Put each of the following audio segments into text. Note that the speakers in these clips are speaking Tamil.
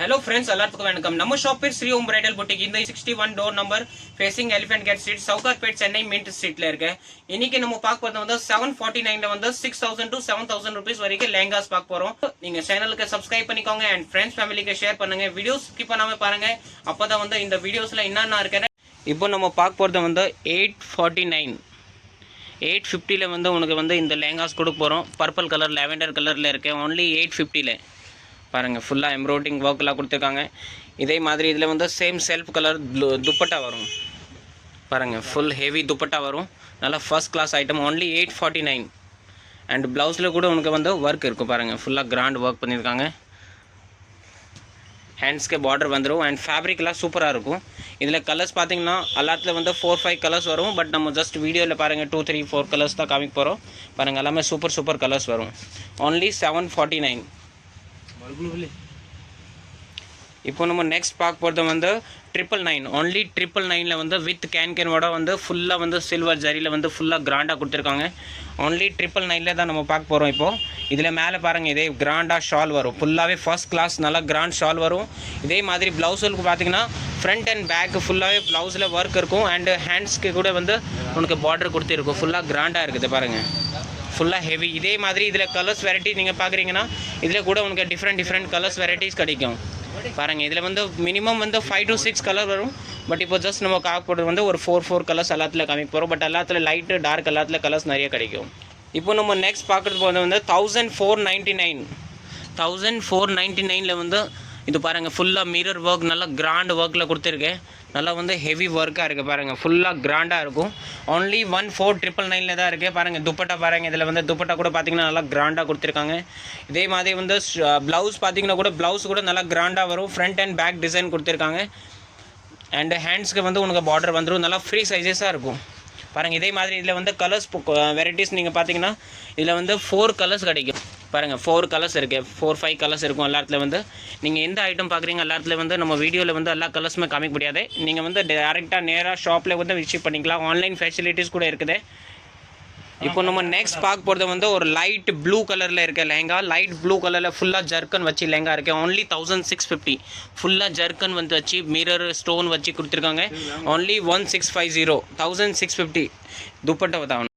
Hello friends, எல்லாத்துக்கும் வணக்கம். நம்ம ஷாப் பேர் ஸ்ரீ ஓம் பிரைடல் புட்டிக். இந்த 61 door number facing elephant gate street, Sowcarpet, Chennai mint ஸ்ட்ரீட்ல இருக்கு. இன்னைக்கு நம்ம பார்க்க போறது வந்து 749ல வந்து 6000 to 7000 rupees வரைக்கும் லெஹங்காஸ் பார்க்க போறோம். நீங்க சேனலுக்கு சப்ஸ்கிரைப் பண்ணிக்கோங்க and friends ஃபேமிலிக்கு ஷேர் பண்ணுங்க. வீடியோஸ் ஸ்கிப் பண்ணாம பாருங்க. அப்பதான் வந்து இந்த வீடியோஸ்ல என்னென்ன இருக்குன்னு. இப்போ நம்ம பார்க்க போறது வந்து 849 850ல வந்து உனக்கு வந்து இந்த லெஹங்காஸ் கொடுக்க போறோம். பர்பிள் கலர் லாவெண்டர் கலர்ல இருக்கு. only 850ல பாருங்க. ஃபுல்லா எம்ப்ராய்டிங் ஒர்க்லாம் கொடுத்துருக்காங்க. இதே மாதிரி இதில் வந்து சேம் செல்ஃப் கலர் துப்பட்டா வரும் பாருங்க. ஃபுல் ஹெவி துப்பட்டா வரும். நல்லா first class item. only 849 and ப்ளவுஸில் கூட உனக்கு வந்து ஒர்க் இருக்கும் பாருங்க. ஃபுல்லாக கிராண்ட் ஒர்க் பண்ணியிருக்காங்க. ஹேண்ட்ஸ்க்கு பார்டர் வந்துடும் அண்ட் ஃபேப்ரிக்லாம் சூப்பராக இருக்கும். இதில் கலர்ஸ் பார்த்தீங்கன்னா எல்லாத்துல வந்து 4-5 கலர்ஸ் வரும். பட் நம்ம ஜஸ்ட் வீடியோவில் பாருங்கள் 2-3-4 கலர்ஸ் தான் காமிக்க போகிறோம் பாருங்கள். எல்லாமே சூப்பர் கலர்ஸ் வரும். only 749. இப்போ நம்ம நெக்ஸ்ட் பார்க்க போகிறது வந்து 999. only 999ல வந்து வித் கேன்வோட வந்து ஃபுல்லாக வந்து சில்வர் ஜரியில் வந்து ஃபுல்லாக கிராண்டாக கொடுத்துருக்காங்க. only 999ல தான் நம்ம பார்க்க போகிறோம். இப்போது இதில் மேலே பாருங்கள், இதே கிராண்டாக ஷால் வரும். ஃபுல்லாகவே ஃபர்ஸ்ட் கிளாஸ் நல்லா கிராண்ட் ஷால் வரும். இதே மாதிரி ப்ளவுஸுக்கு பார்த்தீங்கன்னா ஃப்ரண்ட் அண்ட் பேக்கு ஃபுல்லாகவே ப்ளவுஸில் ஒர்க் இருக்கும். அண்டு ஹேண்ட்ஸ்க்கு கூட வந்து உனக்கு பார்டர் கொடுத்துருக்கும். ஃபுல்லாக கிராண்டாக இருக்குது பாருங்கள். ஃபுல்லாக ஹெவி. இதே மாதிரி இதில் கலர்ஸ் வெரைட்டி நீங்கள் பார்க்குறீங்கன்னா இதில் கூட உங்களுக்கு டிஃப்ரெண்ட் கலர்ஸ் வெரைட்டிஸ் கிடைக்கும் பாருங்கள். இதில் வந்து மினிமம் வந்து 5 to 6 கலர் வரும். பட் இப்போ ஜஸ்ட் நம்ம காக்க போகிறது வந்து ஒரு 4 கலர்ஸ் எல்லாத்துல காமிக்க போகிறோம். பட் எல்லாத்துல லைட்டு டார்க் எல்லாத்துல கலர்ஸ் நிறைய கிடைக்கும். இப்போ நம்ம நெக்ஸ்ட் பார்க்குறது போது வந்து 1499ல வந்து இது பாருங்கள். ஃபுல்லாக மிரர் ஒர்க் நல்லா கிராண்ட் ஒர்க்கில் கொடுத்துருக்கேன். நல்லா வந்து ஹெவி ஒர்க்காக இருக்குது பாருங்கள். ஃபுல்லாக கிராண்டாக இருக்கும். only 1499ல தான் இருக்குது பாருங்கள். துப்பட்டா பாருங்கள். இதில் வந்து துப்பட்டா கூட பார்த்தீங்கன்னா நல்லா கிராண்டாக கொடுத்துருக்காங்க. இதே மாதிரி வந்து ப்ளவுஸ் பார்த்தீங்கன்னா கூட ப்ளவுஸ் கூட நல்லா கிராண்டாக வரும். ஃப்ரண்ட் அண்ட் பேக் டிசைன் கொடுத்துருக்காங்க. அண்டு ஹேண்ட்ஸ்க்கு வந்து உனக்கு பார்டர் வந்துடும். நல்லா ஃப்ரீ சைஸஸாக இருக்கும் பாருங்கள். இதே மாதிரி இதில் வந்து கலர்ஸ் வெரைட்டிஸ் நீங்கள் பார்த்தீங்கன்னா இதில் வந்து 4 கலர்ஸ் கிடைக்கும் பாருங்கள். 4 கலர்ஸ் இருக்குது. 4-5 கலர்ஸ் இருக்கும் எல்லாத்துல. வந்து நீங்கள் எந்த ஐட்டம் பார்க்குறீங்க எல்லாத்துல வந்து நம்ம வீடியோவில் வந்து எல்லா கலர்ஸுமே காமிக்க முடியாது. நீங்கள் வந்து டேரெக்டாக நேராக ஷாப்பில் வந்து விசிட் பண்ணிக்கலாம். ஆன்லைன் ஃபெசிலிட்டிஸ் கூட இருக்குது. இப்போ நம்ம நெக்ஸ்ட் பார்க்க போகிறது வந்து ஒரு லைட் ப்ளூ கலரில் இருக்க லெஹங்கா. லைட் ப்ளூ கலரில் ஃபுல்லாக ஜர்க்கன் வச்சு லெஹங்கா இருக்குது. only 1650. ஃபுல்லாக ஜர்க்கன் வந்து வச்சு மிரர் ஸ்டோன் வச்சு கொடுத்துருக்காங்க. only 1650. 1650 துப்பட்டா தான்.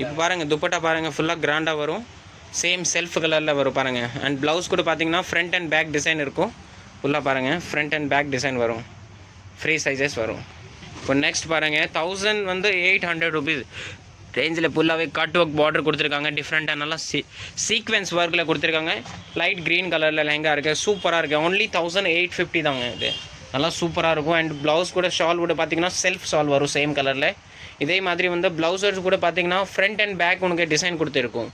இப்போ பாருங்கள் துப்பட்டா பாருங்கள். ஃபுல்லாக கிராண்டாக வரும். சேம் செல்ஃப் கலரில் வரும் பாருங்கள். அண்ட் ப்ளவுஸ் கூட பார்த்தீங்கன்னா ஃப்ரண்ட் அண்ட் பேக் டிசைன் இருக்கும். ஃபுல்லாக பாருங்கள் ஃப்ரண்ட் அண்ட் பேக் டிசைன் வரும். ஃப்ரீ சைஸஸ் வரும். இப்போ நெக்ஸ்ட் பாருங்கள் 1000 வந்து 800 rupees ரேஞ்சில் ஃபுல்லாகவே கட் ஒர்க் பார்டர் கொடுத்துருக்காங்க. டிஃப்ரெண்ட்டாக நல்லா சீக்வென்ஸ் ஒர்க்கில் கொடுத்துருக்காங்க. லைட் க்ரீன் கலரில் லெஹங்கா இருக்குது. சூப்பராக இருக்குது. only 1850 தாங்க. இது நல்லா சூப்பராக இருக்கும். அண்ட் ப்ளவுஸ் கூட ஷால் கூட பார்த்தீங்கன்னா செல்ஃப் ஷால் வரும் சேம் கலரில். இதே மாதிரி வந்து ப்ளவுசர்ஸ் கூட பார்த்தீங்கன்னா ஃப்ரண்ட் அண்ட் பேக் உனக்கு டிசைன் கொடுத்துருக்கும்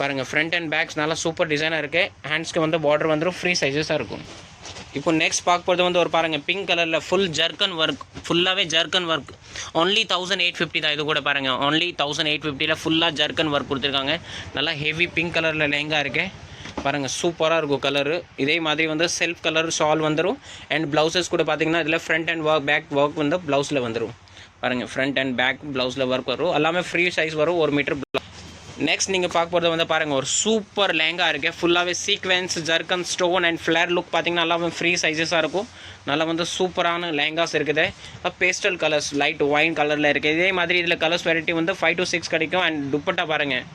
பாருங்கள். ஃப்ரண்ட் அண்ட் பேக்ஸ் நல்லா சூப்பர் டிசைனாக இருக்குது. ஹேண்ட்ஸ்க்கு வந்து பார்டர் வந்துடும். ஃப்ரீ சைஸஸாக இருக்கும். இப்போ நெக்ஸ்ட் பார்க்க போகிறது வந்து ஒரு பாருங்கள் பிங்க் கலரில் ஃபுல் ஜர்க்கன் ஒர்க். ஃபுல்லாகவே ஜர்க்கன் ஒர்க். only 1850 தான். இது கூட பாருங்கள். only 1850ல ஃபுல்லாக ஜர்க்கன் ஒர்க் கொடுத்துருக்காங்க. நல்லா ஹெவி பிங்க் கலரில் லெஹங்கா இருக்குது பாருங்கள். சூப்பராக இருக்கும் கலரு. இதே மாதிரி வந்து செல்ஃப் கலர் ஷால் வந்துடும். அண்ட் ப்ளவுசஸ் கூட பார்த்தீங்கன்னா இதில் ஃப்ரண்ட் அண்ட் பேக் ஒர்க் வந்து ப்ளவுஸில் வந்துடும் பாருங்கள். ஃப்ரண்ட் அண்ட் பேக் ப்ளவுஸில் ஒர்க் வரும். எல்லாமே ஃப்ரீ சைஸ் வரும். 1 மீட்டர். நெக்ஸ்ட் நீங்கள் பார்க்க போகிறது வந்து பாருங்கள் ஒரு சூப்பர் லெஹங்கா இருக்குது. ஃபுல்லாகவே சீக்வென்ஸ் ஜர்க்கன் ஸ்டோன் அண்ட் ஃப்ளேர் லுக் பார்த்தீங்கன்னா எல்லாமே ஃப்ரீ சைஸஸாக இருக்கும். நல்லா வந்து சூப்பரான லெஹங்காஸ் இருக்குது. பேஸ்டல் கலர்ஸ் லைட் ஒயின் கலரில் இருக்குது. இதே மாதிரி இதில் கலர்ஸ் வெரைட்டி வந்து 5 to 6 கிடைக்கும். அண்ட் துப்பட்டா பாருங்கள்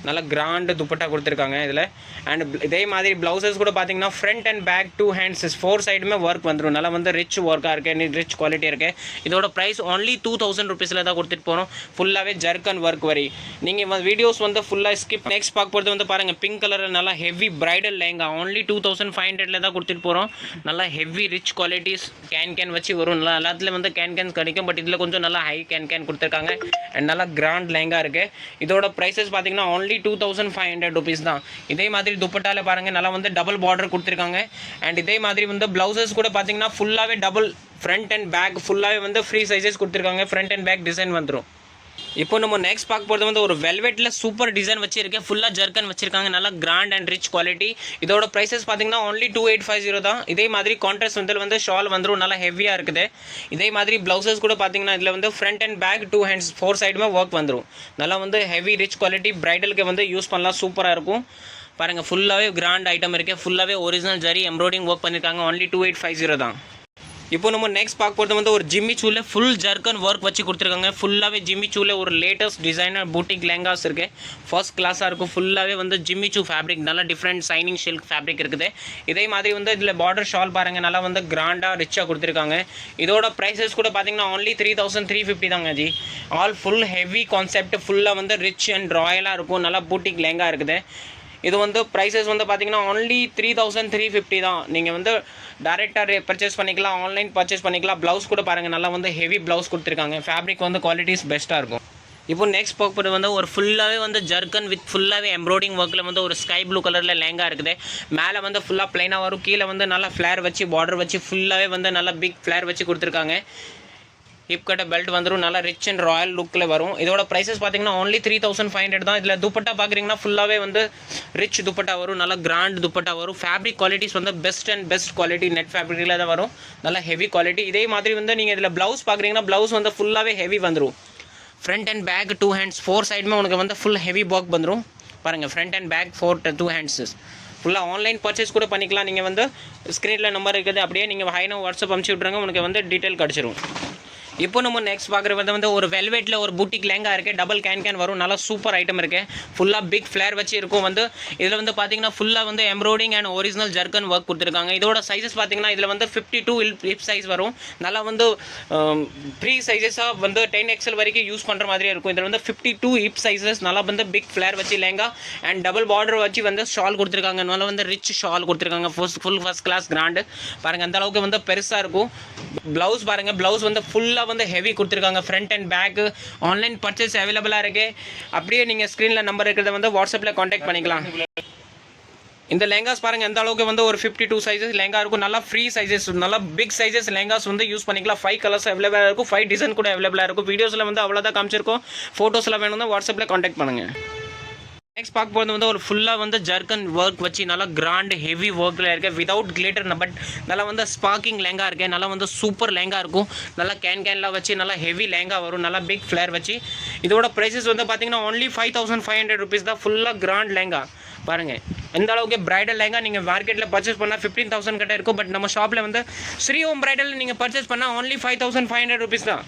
நல்லா கிராண்டு துப்பட்டா கொடுத்துருக்காங்க இதில். அண்ட் இதே மாதிரி ப்ளவுசஸ் கூட பார்த்தீங்கன்னா ஃப்ரண்ட் அண்ட் பேக் 2 ஹேண்ட்ஸ் 4 சைடுமே ஒர்க் வந்துடும். நல்லா வந்து ரிச் ஒர்க்காக இருக்குது. ரிச் குவாலிட்டி இருக்குது. இதோட ப்ரைஸ் only 2000 rupeesல தான் கொடுத்துட்டு போகிறோம். ஃபுல்லாகவே ஜர்க்கன் ஒர்க் வரி. நீங்கள் வீடியோஸ் வந்து ஃபுல்லாக ஸ்கிப். நெக்ஸ்ட் பார்க்க போகிறது வந்து பாருங்கள் பிங்க் கலரில் நல்லா ஹெவி பிரைடல் லெஹங்கா. only 2500ல தான் கொடுத்துட்டு போகிறோம். நல்லா ஹெவி ரிச் குவாலிட்டிஸ் கேன் வச்சு வரும். நல்லா எல்லாத்துல வந்து கேன்ஸ் கிடைக்கும். பட் இதில் கொஞ்சம் நல்லா ஹை கேன் கொடுத்துருக்காங்க. அண்ட் நல்லா கிராண்ட் லெஹங்கா இருக்குது. இதோட ப்ரைஸஸ் பார்த்தீங்கன்னா only 2500 rupees தான். இதே மாதிரி துப்பட்டால பாருங்கள் நல்லா வந்து டபுள் பார்டர் கொடுத்துருக்காங்க. அண்ட் இதே மாதிரி வந்து ப்ளவுசஸ் கூட பார்த்தீங்கன்னா ஃபுல்லாகவே டபுள் ஃப்ரண்ட் அண்ட் பேக் ஃபுல்லாகவே வந்து ஃப்ரீ சைஸஸ் கொடுத்துருக்காங்க. ஃப்ரண்ட் அண்ட் பேக் டிசைன் வந்துடும். இப்போ நம்ம நெக்ஸ்ட் பார்க்க போகிறது வந்து ஒரு வெல்வெட்டில் சூப்பர் டிசைன் வச்சிருக்கேன். ஃபுல்லாக ஜர்க்கன் வச்சிருக்காங்க. நல்லா கிராண்ட் அண்ட் ரிச் குவாலிட்டி. இதோட ப்ரைஸஸ் பார்த்தீங்கன்னா only 2850 தான். இதே மாதிரி கான்ட்ராஸ்ட் வந்து ஷால் வந்துடும். நல்லா ஹெவியாக இருக்குது. இதே மாதிரி ப்ளவுசஸ் கூட பார்த்தீங்கன்னா இதில் வந்து ஃப்ரண்ட் அண்ட் பேக் 2 ஹேண்ட்ஸ் 4 சைடுமே ஒர்க் வந்துடும். நல்லா வந்து ஹெவி ரிச் குவாலிட்டி. பிரைடலுக்கு வந்து யூஸ் பண்ணலாம். சூப்பராக இருக்கும். பாருங்கள் ஃபுல்லாகவே கிராண்ட் ஐட்டம் இருக்குது. ஃபுல்லாகவே ஒரிஜினல் ஜரி எம்ப்ராய்டிங் ஒர்க் பண்ணியிருக்காங்க. ஒன்லி 2850 தான். இப்போ நம்ம நெக்ஸ்ட் பார்க்க போகிறது வந்து ஒரு ஜிம்மி சூவில் ஃபுல் ஜர்க்கன் ஒர்க் வச்சு கொடுத்துருக்காங்க. ஃபுல்லாகவே ஜிம்மி சூவில் ஒரு லேட்டஸ்ட் டிசைனர் பூட்டிக் லெஹங்காஸ் இருக்குது. ஃபர்ஸ்ட் கிளாஸாக இருக்கும். ஃபுல்லாகவே வந்து ஜிம்மி சூ ஃபேப்ரிக் நல்லா டிஃப்ரெண்ட் சைனிங் ஷில்க் ஃபேப்ரிக் இருக்குது. இதே மாதிரி வந்து இதில் பார்டர் ஷால் பாருங்கள் நல்லா வந்து கிராண்டாக ரிச்சாக கொடுத்துருக்காங்க. இதோட ப்ரைஸஸ் கூட பார்த்தீங்கன்னா only 3350 தாங்க G. All full heavy concept, ஃபுல்லாக வந்து ரிச் அண்ட் ராயலாக இருக்கும். நல்லா பூட்டிக் லெஹங்கா இருக்குது. இது வந்து ப்ரைஸஸ் வந்து பார்த்தீங்கன்னா only 3350 தான். நீங்கள் வந்து டேரெக்டாக பர்ச்சேஸ் பண்ணிக்கலாம், ஆன்லைன் பர்ச்சேஸ் பண்ணிக்கலாம். ப்ளவுஸ் கூட பாருங்கள் நல்லா வந்து ஹெவி ப்ளவுஸ் கொடுத்துருக்காங்க. ஃபேப்ரிக் வந்து குவாலிட்டிஸ் பெஸ்ட்டாக இருக்கும். இப்போ நெக்ஸ்ட் பார்க்க போகிறது வந்து ஒரு ஃபுல்லாகவே வந்து ஜர்க்கன் வித் ஃபுல்லாகவே எம்ப்ராய்டிங் ஒர்க்கில் வந்து ஒரு ஸ்கை ப்ளூ கலரில் லெஹங்கா இருக்குது. மேலே வந்து ஃபுல்லாக ப்ளைனாக வரும். கீழே வந்து நல்லா ஃப்ளேர் வச்சு பார்டர் வச்சு ஃபுல்லாகவே வந்து நல்லா பிக் ஃப்ளேர் வச்சு கொடுத்துருக்காங்க. ஹிப் கட்ட பெல்ட் வந்துடும். நல்லா ரிச் அண்ட் ராயல் லுக்கில் வரும். இதோட ப்ரைஸஸ் பார்த்தீங்கன்னா only 3500 தான். இதில் துப்பட்டா பார்க்குறீங்கன்னா ஃபுல்லாகவே வந்து ரிச் துப்பட்டா வரும். நல்லா கிராண்ட் துப்பட்டா வரும். ஃபேப்ரிக் குவாலிட்டிஸ் வந்து பெஸ்ட் குவாலிட்டி நெட் ஃபேப்ரிக்கில் தான் வரும். நல்லா ஹெவி குவாலிட்டி. இதே மாதிரி வந்து நீங்கள் இதில் ப்ளவுஸ் பார்க்குறீங்கன்னா ப்ளவுஸ் வந்து ஃபுல்லாகவே ஹெவி வந்துடும். ஃப்ரண்ட் அண்ட் பேக் 2 ஹேண்ட்ஸ் 4 சைடுமே உனக்கு வந்து ஃபுல் ஹெவி ஒர்க் வந்துடும். பாருங்கள் ஃப்ரண்ட் அண்ட் பேக் 2 ஹேண்ட்ஸஸ் ஃபுல்லாக ஆன்லைன் பர்ச்சேஸ் கூட பண்ணிக்கலாம். நீங்கள் வந்து ஸ்க்ரீனில் நம்பர் இருக்குது, அப்படியே நீங்கள் ஹைனோ வாட்ஸ்அப் அனுப்பிச்சி விட்ருங்க, உனக்கு வந்து டீட்டெயில் கிடச்சிரும். இப்போ நம்ம நெக்ஸ்ட் பார்க்குறது வந்து ஒரு வெல்வெட்டில் ஒரு பூட்டிக் லெஹங்கா இருக்குது. டபுள் கேன் வரும். நல்லா சூப்பர் ஐட்டம் இருக்குது. ஃபுல்லாக பிக் ஃப்ளேர் வச்சு இருக்கும். வந்து இதில் வந்து பார்த்தீங்கன்னா ஃபுல்லாக வந்து எம்ப்ராய்டிங் அண்ட் ஒரிஜினல் ஜர்க்கன் ஒர்க் கொடுத்துருக்காங்க. இதோட சைஸஸ் பார்த்தீங்கன்னா இதில் வந்து 52 ஹிப் சைஸ் வரும். நல்லா வந்து 3 சைஸஸாக வந்து 10XL வரைக்கும் யூஸ் பண்ணுற மாதிரியே இருக்கும். இதில் வந்து 52 ஹிப் சைஸஸ் நல்லா வந்து பிக் ஃப்ளேர் வச்சு லெஹங்கா அண்ட் டபுள் பார்டர் வச்சு வந்து ஷால் கொடுத்துருக்காங்க. நல்லா வந்து ரிச் ஷால் கொடுத்துருக்காங்க. ஃபர்ஸ்ட் கிளாஸ் கிராண்டு பாருங்கள். அந்த அளவுக்கு வந்து பெருசாக இருக்கும். ப்ளவுஸ் பாருங்கள். ப்ளவுஸ் வந்து ஃபுல்லாக வந்து ஹெவி கொடுத்துருக்காங்க. Front and back online purchase அவைலபிளாக இருக்குது. அப்படியே நீங்கள் ஸ்க்ரீனில் நம்பர் இருக்கிறத வந்து வாட்ஸ்அப்பில் காண்டாக்ட் பண்ணிக்கலாம். இந்த லெஹங்காஸ் பாருங்கள் எந்த அளவுக்கு வந்து ஒரு 52 சைஸஸ் லெஹங்கா இருக்கும். நல்லா ஃப்ரீ சைஸஸ், நல்லா பிக் சைஸஸ் லெஹங்காஸ் வந்து யூஸ் பண்ணிக்கலாம். 5 கலர்ஸ் அவைலபிளாக இருக்கும். 5 டிசைன் கூட அவைலபிளாக இருக்கும். வீடியோஸில் வந்து அவ்வளோதான் காமிச்சிருக்கோம். ஃபோட்டோஸில் வேணும்னா வாட்ஸ்அப்பில் காண்டாக்ட் பண்ணுங்கள். நெக்ஸ்ட் பார்க்க போகிறது வந்து ஒரு ஃபுல்லாக வந்து ஜர்க்கன் ஒர்க் வச்சு நல்லா கிராண்ட் ஹெவி ஒர்க்கில் இருக்க விதவுட் கிளிட்டர், பட் நல்லா வந்து ஸ்பார்க்கிங் லெஹங்கா இருக்குது. நல்லா வந்து சூப்பர் லெஹங்கா இருக்கும். நல்லா கேன்லாம் வச்சு நல்லா ஹெவி லெஹங்கா வரும். நல்லா பிக் ஃப்ளேர் வச்சு. இதோட ப்ரைஸஸ் வந்து பார்த்தீங்கன்னா only 5500 rupees தான். ஃபுல்லாக கிராண்ட் லெஹங்கா பாருங்கள். எந்த அளவுக்கு பிரைடல் லெஹங்கா நீங்கள் மார்க்கெட்டில் பர்ச்சேஸ் பண்ணால் 15,000 கிட்ட இருக்கும். பட் நம்ம ஷாப்பில் வந்து ஸ்ரீ ஓம் பிரைடல் நீங்கள் பர்ச்சேஸ் பண்ணால் only 5500 rupees தான்.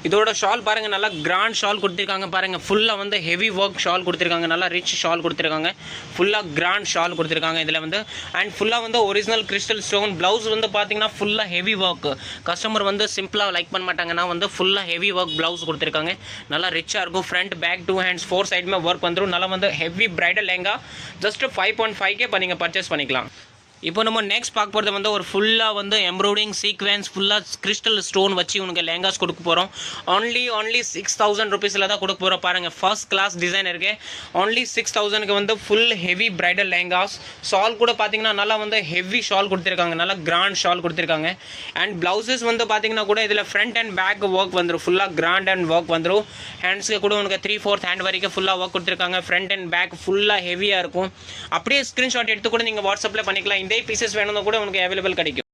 இதோட ஷால் பாருங்கள். நல்லா கிராண்ட் ஷால் கொடுத்துருக்காங்க. பாருங்கள் ஃபுல்லாக வந்து ஹெவி ஒர்க் ஷால் கொடுத்துருக்காங்க. நல்லா ரிச் ஷால் கொடுத்துருக்காங்க. ஃபுல்லாக கிராண்ட் ஷால் கொடுத்துருக்காங்க இதில் வந்து. அண்ட் ஃபுல்லாக வந்து ஒரிஜினல் கிறிஸ்டல் ஸ்டோன். ப்ளவுஸ் வந்து பார்த்தீங்கன்னா ஃபுல்லாக ஹெவி ஒர்க். கஸ்டமர் வந்து சிம்பிளாக லைக் பண்ண மாட்டாங்கன்னா வந்து ஃபுல்லாக ஹெவி ஒர்க் ப்ளவுஸ் கொடுத்துருக்காங்க. நல்லா ரிச்சாக இருக்கும். ஃப்ரண்ட் பேக் 2 ஹேண்ட்ஸ் 4 சைடுமே ஒர்க் வந்துடும். நல்லா வந்து heavy bridal lehenga just 5.5K இப்போ நீங்கள் பர்ச்சேஸ் பண்ணிக்கலாம். இப்போ நம்ம நெக்ஸ்ட் பார்க்க போகிறது வந்து ஒரு ஃபுல்லாக வந்து எம்ப்ராய்டிங் சீக்வென்ஸ் ஃபுல்லாக கிறிஸ்டல் ஸ்டோன் வச்சு உனக்கு லெஹங்காஸ் கொடுக்க போகிறோம். only 6000 rupeesல தான் கொடுக்க போகிறோம். பாருங்கள் ஃபர்ஸ்ட் கிளாஸ் டிசைன் இருக்குது. only 6000க்கு வந்து full heavy bridal lehengas. Shawl கூட பார்த்தீங்கன்னா நல்லா வந்து ஹெவி ஷால் கொடுத்துருக்காங்க. நல்லா கிராண்ட் ஷால் கொடுத்துருக்காங்க. அண்ட் ப்ளவுசஸ் வந்து பார்த்தீங்கன்னா கூட இதில் ஃப்ரண்ட் அண்ட் பேக் ஒர்க் வந்துடும். ஃபுல்லாக கிராண்ட் அண்ட் ஒர்க் வந்துடும். ஹேண்ட்ஸுக்கு கூட உனக்கு 3/4 ஹேண்ட் வரைக்கும் ஃபுல்லாக ஒர்க் கொடுத்துருக்காங்க. ஃப்ரண்ட் அண்ட் பேக் ஃபுல்லாக ஹெவியாக இருக்கும். அப்படியே ஸ்க்ரீன்ஷாட் எடுத்து கூட நீங்கள் வாட்ஸ்அப்பில் பண்ணிக்கலாம். இதே பீசஸ் வேணும்னா கூட உனக்கு அவைலபிள் கிடைக்கும்.